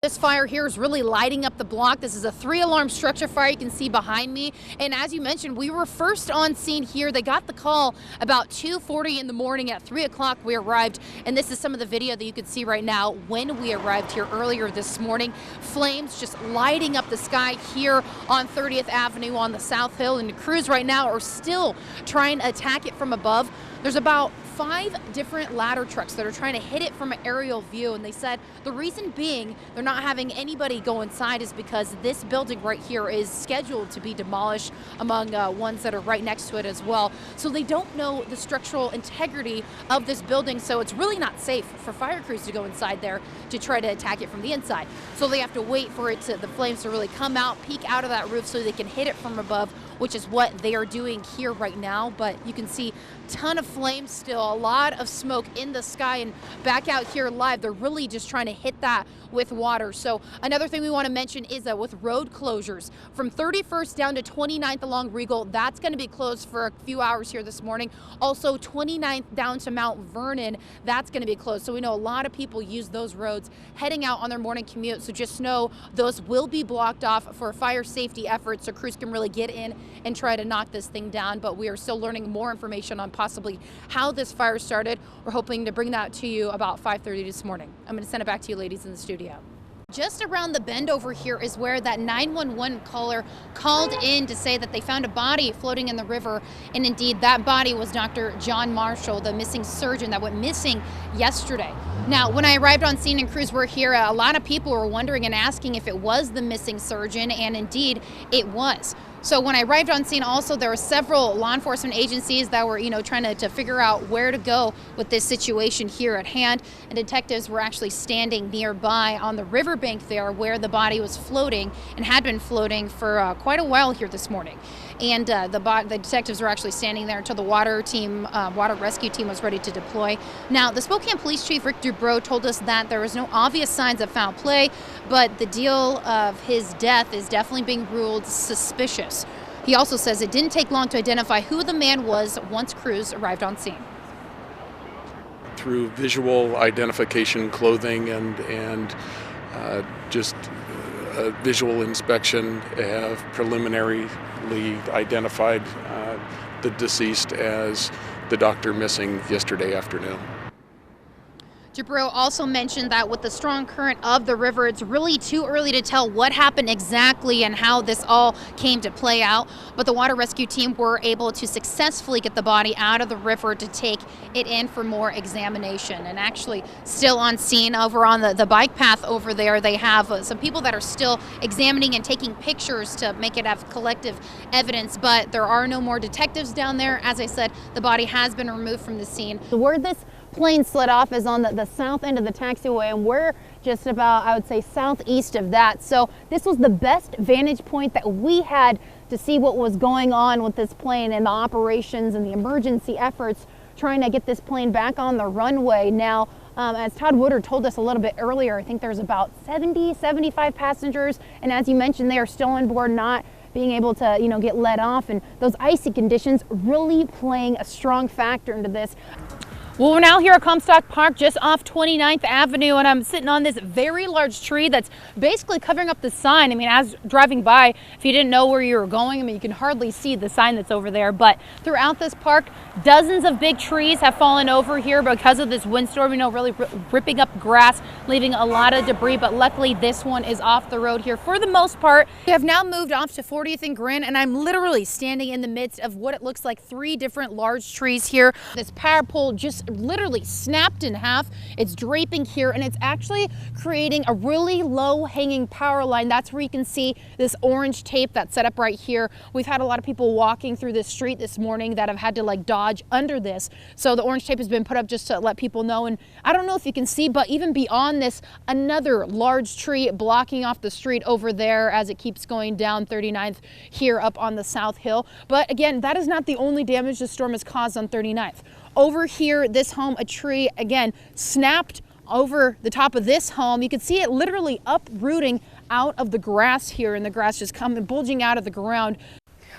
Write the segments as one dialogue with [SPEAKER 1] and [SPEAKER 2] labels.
[SPEAKER 1] This fire here is really lighting up the block. This is a 3-alarm structure fire you can see behind me. And as you mentioned, we were first on scene here. They got the call about 2:40 in the morning. At 3 o'clock we arrived. And this is some of the video that you can see right now when we arrived here earlier this morning. Flames just lighting up the sky here on 30th Avenue on the South Hill. And the crews right now are still trying to attack it from above. There's about 5 different ladder trucks that are trying to hit it from an aerial view, and they said the reason being they're not having anybody go inside is because this building right here is scheduled to be demolished, among ones that are right next to it as well. So they don't know the structural integrity of this building, so it's really not safe for fire crews to go inside there to try to attack it from the inside. So they have to wait for it to, the flames to really come out, peek out of that roof so they can hit it from above, which is what they are doing here right now. But you can see a ton of flames still, a lot of smoke in the sky, and back out here live, they're really just trying to hit that with water. So another thing we want to mention is that with road closures from 31st down to 29th along Regal, that's going to be closed for a few hours here this morning. Also 29th down to Mount Vernon, that's going to be closed. So we know a lot of people use those roads heading out on their morning commute. So just know those will be blocked off for fire safety efforts so crews can really get in and try to knock this thing down. But we are still learning more information on possibly how this fire started. We're hoping to bring that to you about 5:30 this morning. I'm going to send it back to you ladies in the studio. Just around the bend over here is where that 911 caller called in to say that they found a body floating in the river. And indeed, that body was Dr. John Marshall, the missing surgeon that went missing yesterday. Now, when I arrived on scene and crews were here, a lot of people were wondering and asking if it was the missing surgeon, and indeed it was. So when I arrived on scene also, there were several law enforcement agencies that were, trying to figure out where to go with this situation here at hand. And detectives were actually standing nearby on the riverbank there where the body was floating and had been floating for quite a while here this morning. And the detectives were actually standing there until the water rescue team was ready to deploy. Now, the Spokane Police Chief Rick Dubrow told us that there was no obvious signs of foul play, but the deal of his death is definitely being ruled suspicious. He also says it didn't take long to identify who the man was once crews arrived on scene.
[SPEAKER 2] Through visual identification, clothing, and just visual inspection, have preliminarily identified the deceased as the doctor missing yesterday afternoon.
[SPEAKER 1] Dubrow also mentioned that with the strong current of the river, it's really too early to tell what happened exactly and how this all came to play out. But the water rescue team were able to successfully get the body out of the river to take it in for more examination. And actually still on scene over on the bike path over there, they have some people that are still examining and taking pictures to make it have collective evidence. But there are no more detectives down there. As I said, the body has been removed from the scene.
[SPEAKER 3] Where this plane slid off is on the south end of the taxiway, and we're just about, I would say, southeast of that. So this was the best vantage point that we had to see what was going on with this plane and the operations and the emergency efforts trying to get this plane back on the runway. Now, as Todd Woodard told us a little bit earlier, I think there's about 75 passengers, and as you mentioned, they are still on board, not being able to, get let off, and those icy conditions really playing a strong factor into this. Well, we're now here at Comstock Park, just off 29th Avenue, and I'm sitting on this very large tree that's basically covering up the sign. I mean, as driving by, if you didn't know where you were going, you can hardly see the sign that's over there. But throughout this park, dozens of big trees have fallen over here because of this windstorm, really ripping up grass, leaving a lot of debris. But luckily, this one is off the road here for the most part. We have now moved off to 40th and Grand, and I'm literally standing in the midst of what it looks like 3 different large trees here. This power pole just literally snapped in half. It's draping here, and it's actually creating a really low hanging power line. That's where you can see this orange tape that's set up right here. We've had a lot of people walking through this street this morning that have had to dodge under this. So the orange tape has been put up just to let people know. And I don't know if you can see, but even beyond this, another large tree blocking off the street over there as it keeps going down 39th here up on the South Hill. But again, that is not the only damage the storm has caused on 39th. Over here, this home, a tree, again, snapped over the top of this home. You can see it literally uprooting out of the grass here, and the grass just coming bulging out of the ground.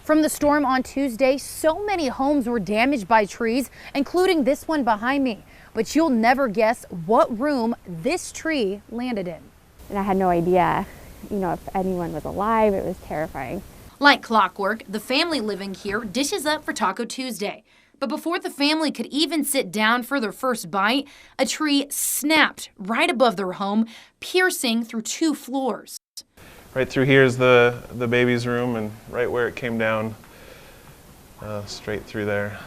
[SPEAKER 3] From the storm on Tuesday, so many homes were damaged by trees, including this one behind me. But you'll never guess what room this tree landed in.
[SPEAKER 4] and I had no idea, if anyone was alive. It was terrifying.
[SPEAKER 1] Like clockwork, the family living here dishes up for Taco Tuesday. But before the family could even sit down for their first bite, a tree snapped right above their home, piercing through 2 floors.
[SPEAKER 5] Right through here is the baby's room, and right where it came down, straight through there.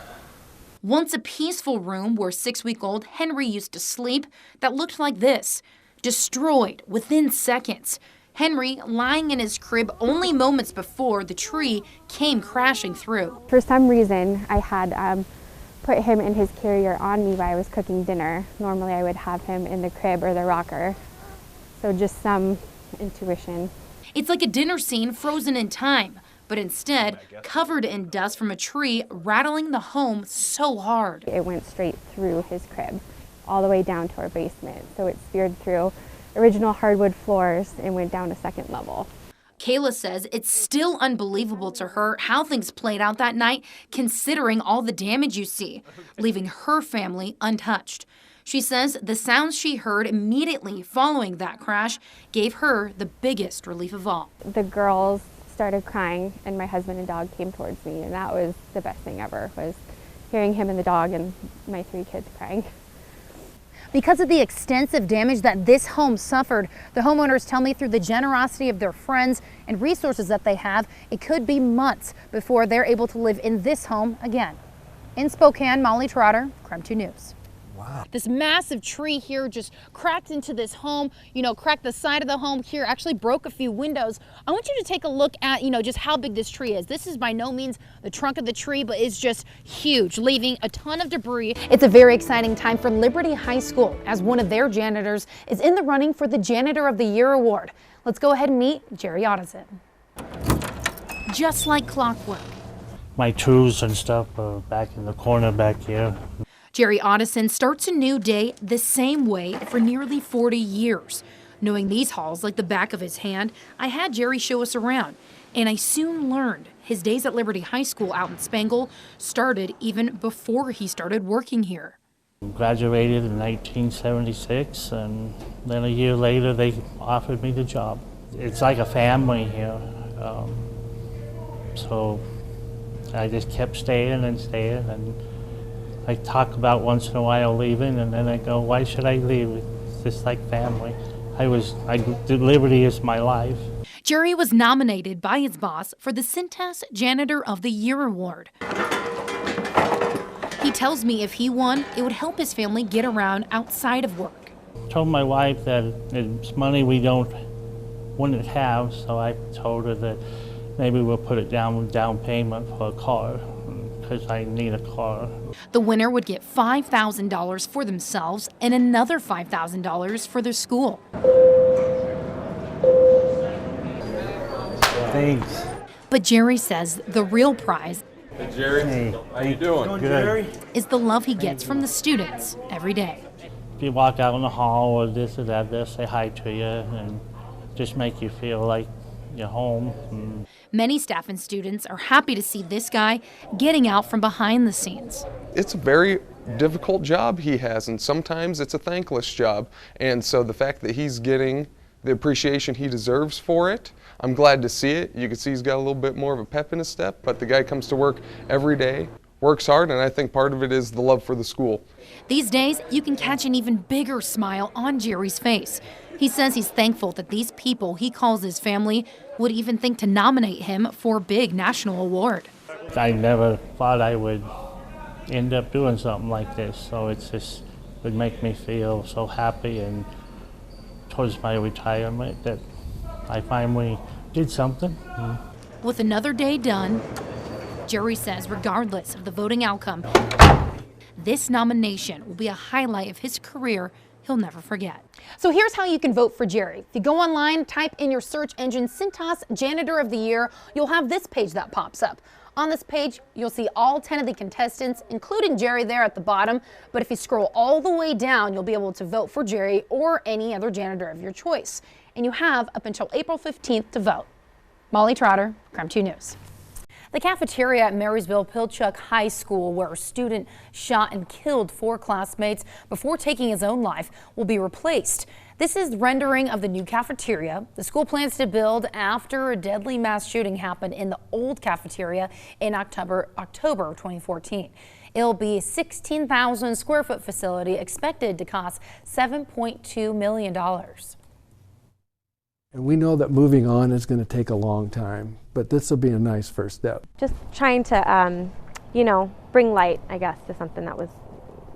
[SPEAKER 1] Once a peaceful room where 6-week-old Henry used to sleep that looked like this, destroyed within seconds. Henry lying in his crib only moments before the tree came crashing through.
[SPEAKER 4] For some reason, I had put him in his carrier on me while I was cooking dinner. Normally I would have him in the crib or the rocker. So just some intuition.
[SPEAKER 1] It's like a dinner scene frozen in time, but instead covered in dust from a tree rattling the home so hard.
[SPEAKER 4] It went straight through his crib, all the way down to our basement. So it speared through original hardwood floors and went down to 2nd level.
[SPEAKER 1] Kayla says it's still unbelievable to her how things played out that night, considering all the damage you see, leaving her family untouched. She says the sounds she heard immediately following that crash gave her the biggest relief of all.
[SPEAKER 4] The girls started crying, and my husband and dog came towards me, and that was the best thing ever, was hearing him and the dog and my 3 kids crying.
[SPEAKER 3] Because of the extensive damage that this home suffered, the homeowners tell me through the generosity of their friends and resources that they have, it could be months before they're able to live in this home again. In Spokane, Molly Trotter, KREM 2 News. Wow. This massive tree here just cracked into this home, cracked the side of the home here, actually broke a few windows. I want you to take a look at, just how big this tree is. This is by no means the trunk of the tree, but it's just huge, leaving a ton of debris. It's a very exciting time for Liberty High School, as one of their janitors is in the running for the Janitor of the Year award. Let's go ahead and meet Jerry Otteson. Just like clockwork,
[SPEAKER 6] my tools and stuff are back in the corner back here.
[SPEAKER 1] Jerry Otteson starts a new day the same way for nearly 40 years. Knowing these halls like the back of his hand, I had Jerry show us around, and I soon learned his days at Liberty High School out in Spangle started even before he started working here.
[SPEAKER 6] Graduated in 1976, and then a year later they offered me the job. It's like a family here, so I just kept staying and staying, and I talk about once in a while leaving, and then I go, why should I leave? It's just like family. Liberty is my life.
[SPEAKER 1] Jerry was nominated by his boss for the Cintas Janitor of the Year award. He tells me if he won, it would help his family get around outside of work.
[SPEAKER 6] I told my wife that it's money we wouldn't have, so I told her that maybe we'll put it down payment for a car, because I need a car.
[SPEAKER 1] The winner would get $5,000 for themselves and another $5,000 for their school.
[SPEAKER 6] Thanks.
[SPEAKER 1] But Jerry says the real prize
[SPEAKER 2] Hey, Jerry.
[SPEAKER 6] Hey,
[SPEAKER 2] how you doing?
[SPEAKER 6] Good.
[SPEAKER 1] is the love he gets from the students every day.
[SPEAKER 6] If you walk out in the hall or this or that, they'll say hi to you and just make you feel like you're home.
[SPEAKER 1] Many staff and students are happy to see this guy getting out from behind the scenes.
[SPEAKER 7] It's a very difficult job he has, and sometimes it's a thankless job. And so the fact that he's getting the appreciation he deserves for it, I'm glad to see it. You can see he's got a little bit more of a pep in his step, but the guy comes to work every day, works hard, and I think part of it is the love for the school.
[SPEAKER 1] These days, you can catch an even bigger smile on Jerry's face. He says he's thankful that these people he calls his family would even think to nominate him for a big national award.
[SPEAKER 6] I never thought I would end up doing something like this, so it would make me feel so happy, and towards my retirement that I finally did something.
[SPEAKER 1] With another day done, Jerry says regardless of the voting outcome, this nomination will be a highlight of his career he'll never forget.
[SPEAKER 3] So here's how you can vote for Jerry. If you go online, type in your search engine Cintas Janitor of the Year, you'll have this page that pops up. On this page, you'll see all 10 of the contestants, including Jerry there at the bottom. But if you scroll all the way down, you'll be able to vote for Jerry or any other janitor of your choice. And you have up until April 15th to vote. Molly Trotter, KREM 2 News. The cafeteria at Marysville-Pilchuck High School, where a student shot and killed 4 classmates before taking his own life, will be replaced.
[SPEAKER 1] This is rendering of the new cafeteria the school plans to build after a deadly mass shooting happened in the old cafeteria in October 2014. It'll be a 16,000 square foot facility expected to cost $7.2 million.
[SPEAKER 8] And we know that moving on is going to take a long time, but this will be a nice first step.
[SPEAKER 4] Just trying to, bring light, I guess, to something that was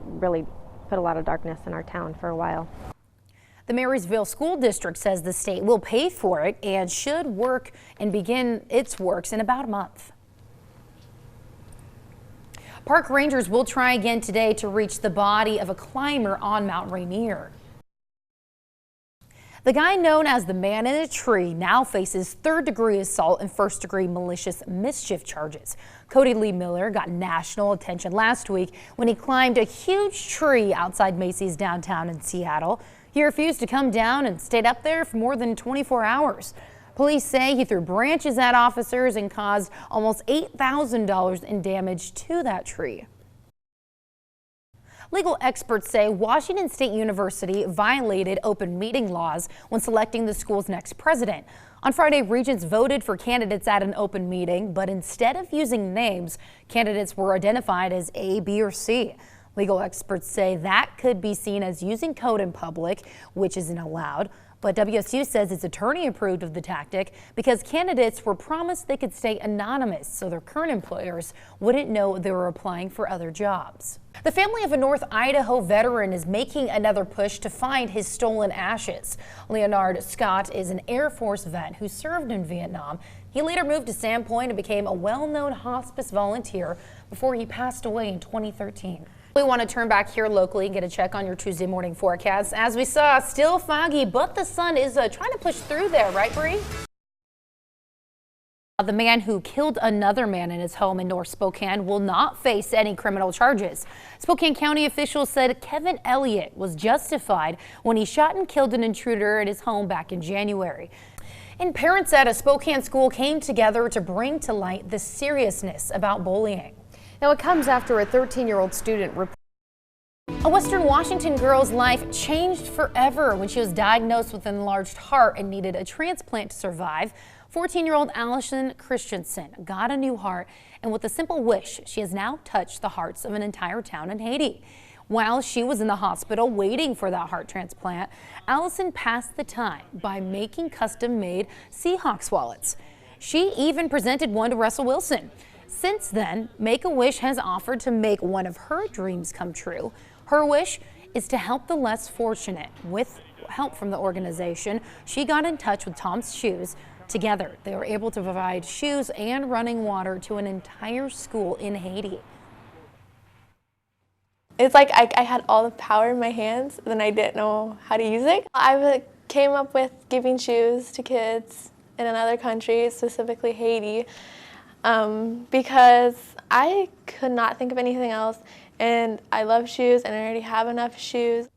[SPEAKER 4] really put a lot of darkness in our town for a while.
[SPEAKER 1] The Marysville School District says the state will pay for it and should work and begin its works in about a month. Park rangers will try again today to reach the body of a climber on Mount Rainier. The guy known as the man in a tree now faces third-degree assault and first-degree malicious mischief charges. Cody Lee Miller got national attention last week when he climbed a huge tree outside Macy's downtown in Seattle. He refused to come down and stayed up there for more than 24 hours. Police say he threw branches at officers and caused almost $8,000 in damage to that tree. Legal experts say Washington State University violated open meeting laws when selecting the school's next president. On Friday, regents voted for candidates at an open meeting, but instead of using names, candidates were identified as A, B, or C. Legal experts say that could be seen as using code in public, which isn't allowed. But WSU says its attorney approved of the tactic because candidates were promised they could stay anonymous so their current employers wouldn't know they were applying for other jobs. The family of a North Idaho veteran is making another push to find his stolen ashes. Leonard Scott is an Air Force vet who served in Vietnam. He later moved to Sandpoint and became a well-known hospice volunteer before he passed away in 2013. We want to turn back here locally and get a check on your Tuesday morning forecast. As we saw, still foggy, but the sun is trying to push through there, right, Bree? The man who killed another man in his home in North Spokane will not face any criminal charges. Spokane County officials said Kevin Elliott was justified when he shot and killed an intruder at his home back in January. And parents at a Spokane school came together to bring to light the seriousness about bullying.
[SPEAKER 9] Now it comes after a 13-year-old student reported
[SPEAKER 1] a Western Washington girl's life changed forever when she was diagnosed with an enlarged heart and needed a transplant to survive. 14-year-old Allison Christensen got a new heart, and with a simple wish, she has now touched the hearts of an entire town in Haiti. While she was in the hospital waiting for that heart transplant, Allison passed the time by making custom-made Seahawks wallets. She even presented one to Russell Wilson. Since then, Make-A-Wish has offered to make one of her dreams come true. Her wish is to help the less fortunate. With help from the organization, she got in touch with Tom's Shoes. Together, they were able to provide shoes and running water to an entire school in Haiti.
[SPEAKER 10] It's like I had all the power in my hands, then I didn't know how to use it. I came up with giving shoes to kids in another country, specifically Haiti. Because I could not think of anything else, and I love shoes and I already have enough shoes.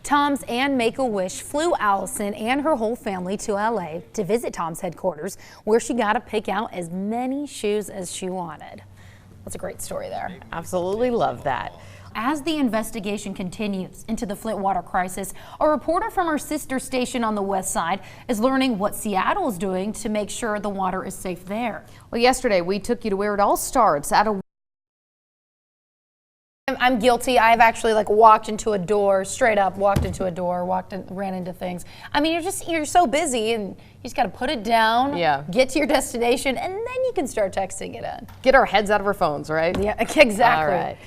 [SPEAKER 1] Tom's and Make-A-Wish flew Allison and her whole family to LA to visit Tom's headquarters, where she got to pick out as many shoes as she wanted. That's a great story there.
[SPEAKER 9] absolutely love that.
[SPEAKER 1] As the investigation continues into the Flint water crisis, a reporter from our sister station on the west side is learning what Seattle is doing to make sure the water is safe there.
[SPEAKER 9] Well, yesterday we took you to where it all starts at a
[SPEAKER 1] I'm guilty. I've actually walked into a door, straight up walked into a door, ran into things. I mean, you're so busy and you just got to put it down, get to your destination, and then you can start texting it in.
[SPEAKER 9] get our heads out of our phones, right?
[SPEAKER 1] Yeah, exactly.
[SPEAKER 9] All right.